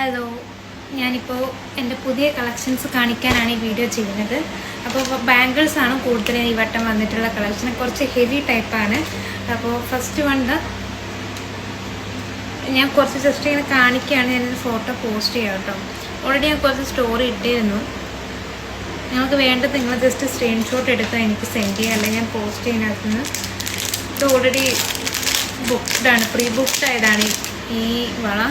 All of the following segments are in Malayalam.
ഹലോ, ഞാനിപ്പോൾ എൻ്റെ പുതിയ കളക്ഷൻസ് കാണിക്കാനാണ് ഈ വീഡിയോ ചെയ്യുന്നത്. അപ്പോൾ ബാംഗിൾസാണ് കൂടുതൽ ഈ വട്ടം വന്നിട്ടുള്ള കളക്ഷൻ. കുറച്ച് ഹെവി ടൈപ്പാണ്. അപ്പോൾ ഫസ്റ്റ് വണ് ഞാൻ കുറച്ച് ജസ്റ്റ് ഇങ്ങനെ കാണിക്കുകയാണ്. ഞാനൊരു ഫോട്ടോ പോസ്റ്റ് ചെയ്യാം കേട്ടോ. ഓൾറെഡി ഞാൻ കുറച്ച് സ്റ്റോറി ഇട്ടിരുന്നു. നിങ്ങൾക്ക് വേണ്ടത് നിങ്ങൾ ജസ്റ്റ് സ്ക്രീൻഷോട്ട് എടുക്കുക, എനിക്ക് സെൻഡ് ചെയ്യുക, അല്ലെങ്കിൽ ഞാൻ പോസ്റ്റ് ചെയ്യുന്നതിനകത്തുനിന്ന്. ഇത് ഓൾറെഡി ബുക്ക്ഡാണ്, പ്രീ ബുക്ക്ഡ് ആയതാണ് ഈ വള.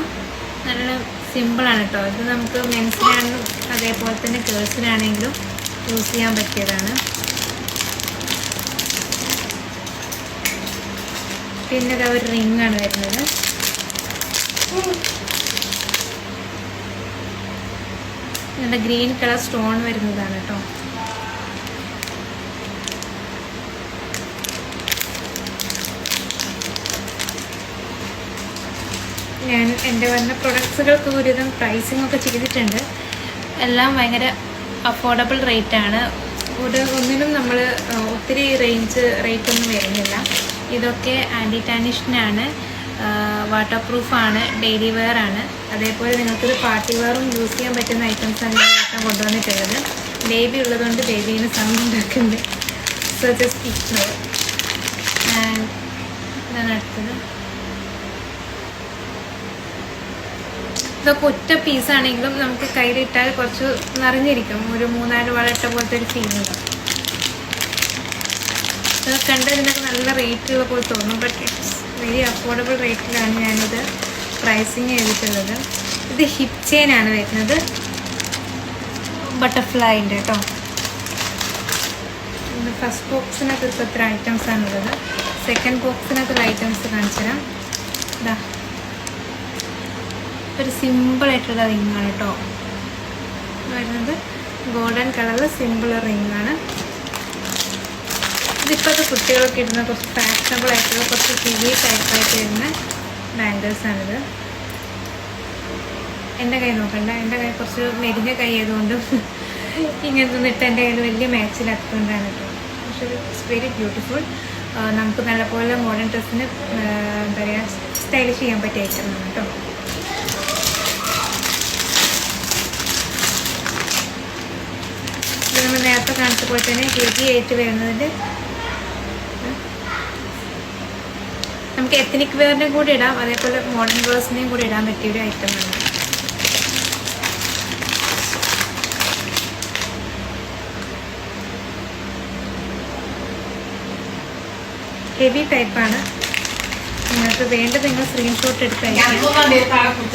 നല്ല സിമ്പിളാണ് കേട്ടോ. ഇത് നമുക്ക് മെൻസിനാണെങ്കിലും അതേപോലെ തന്നെ ഗേൾസിനാണെങ്കിലും യൂസ് ചെയ്യാൻ പറ്റിയതാണ്. പിന്നെ ഇതാ ഒരു റിങ്ങാണ് വരുന്നത്. നല്ല ഗ്രീൻ കളർ സ്റ്റോൺ വരുന്നതാണ് കേട്ടോ. ഞാൻ എൻ്റെ വരുന്ന പ്രൊഡക്ട്സുകൾക്ക് ഒരുവിധം പ്രൈസിങ് ഒക്കെ ചെയ്തിട്ടുണ്ട്. എല്ലാം ഭയങ്കര അഫോർഡബിൾ റേറ്റാണ്. ഒന്നിനും നമ്മൾ ഒത്തിരി റേറ്റൊന്നും വരുന്നില്ല. ഇതൊക്കെ ആൻറ്റി ടാനിഷിനാണ്, വാട്ടർ പ്രൂഫാണ്, ഡെയിലി വെയർ ആണ്. അതേപോലെ നിങ്ങൾക്കിത് പാർട്ടി വെയറും യൂസ് ചെയ്യാൻ പറ്റുന്ന ഐറ്റംസാണ് ഞാൻ കൊണ്ടുവന്നിട്ടുള്ളത്. ബേബി ഉള്ളതുകൊണ്ട് ബേബീനെ സൗണ്ട് ഉണ്ടാക്കുന്നുണ്ട്. So just ignore. ആൻഡ് ഇതാണ് അടുത്തത്. ഇതൊക്കെ ഒറ്റ പീസാണെങ്കിലും നമുക്ക് കയ്യിലിട്ടാൽ കുറച്ച് നിറഞ്ഞിരിക്കും. ഒരു 3-4 വളട്ട പോലത്തെ ഒരു ഫീൽ ഉണ്ടാവും. ഇതൊക്കെ കണ്ടതിനൊക്കെ നല്ല റേറ്റുള്ള പോലെ തോന്നും. ബട്ട് ഇറ്റ്സ് വെരി അഫോർഡബിൾ റേറ്റിലാണ് ഞാനിത് പ്രൈസിങ് ചെയ്തിട്ടുള്ളത്. ഇത് ഹിപ്പ് ചെയിനാണ് വരുന്നത്, ബട്ടർഫ്ലൈൻ്റെ കേട്ടോ. ഫസ്റ്റ് ബോക്സിനകത്ത് ഇപ്പോൾ ഇത്ര ഐറ്റംസാണുള്ളത്. സെക്കൻഡ് ബോക്സിനകത്തുള്ള ഐറ്റംസ് കാണിച്ചു തരാം. ഇതാ ഒരു സിമ്പിളായിട്ടുള്ള റിങ്ങാണ് കേട്ടോ വരുന്നത്. ഗോൾഡൻ കളറിൽ സിമ്പിൾ റിങ്ങാണ്. ഇതിപ്പോഴത്തെ കുട്ടികളൊക്കെ ഇടുന്ന കുറച്ച് ഫാഷനബിൾ ആയിട്ടുള്ള കുറച്ച് ഹെവി ടൈപ്പായിട്ട് വരുന്ന ബാംഗിൾസാണിത്. എൻ്റെ കൈ നോക്കണ്ട, എൻ്റെ കൈ കുറച്ച് മെലിഞ്ഞ കൈ ആയതുകൊണ്ട് ഇങ്ങനത്തെ നിട്ട് എൻ്റെ കയ്യിൽ വലിയ മാച്ചിലാത്തതുകൊണ്ടാണ് കേട്ടോ. പക്ഷേ ഇറ്റ്സ് വെരി ബ്യൂട്ടിഫുൾ. നമുക്ക് നല്ലപോലെ മോഡേൺ ഡ്രസ്സിന് എന്താ പറയുക സ്റ്റൈലിഷ് ചെയ്യാൻ പറ്റിയ ഐറ്റമാണ് കേട്ടോ. ഇത് നമ്മൾ നേരത്തെ കാണിച്ച പോലെ തന്നെ ഹെവി ആയിട്ട് വരുന്നതിൻ്റെ നമുക്ക് എത്നിക് വെയറിൻ്റെയും കൂടി ഇടാം, അതേപോലെ മോഡേൺ വേഴ്സിൻ്റെയും കൂടി ഇടാൻ പറ്റിയൊരു ഐറ്റമാണ്. ഹെവി ടൈപ്പാണ്. നിങ്ങൾക്ക് വേണ്ടത് നിങ്ങൾ സ്ക്രീൻഷോട്ട് എടുത്ത് അയക്കാം.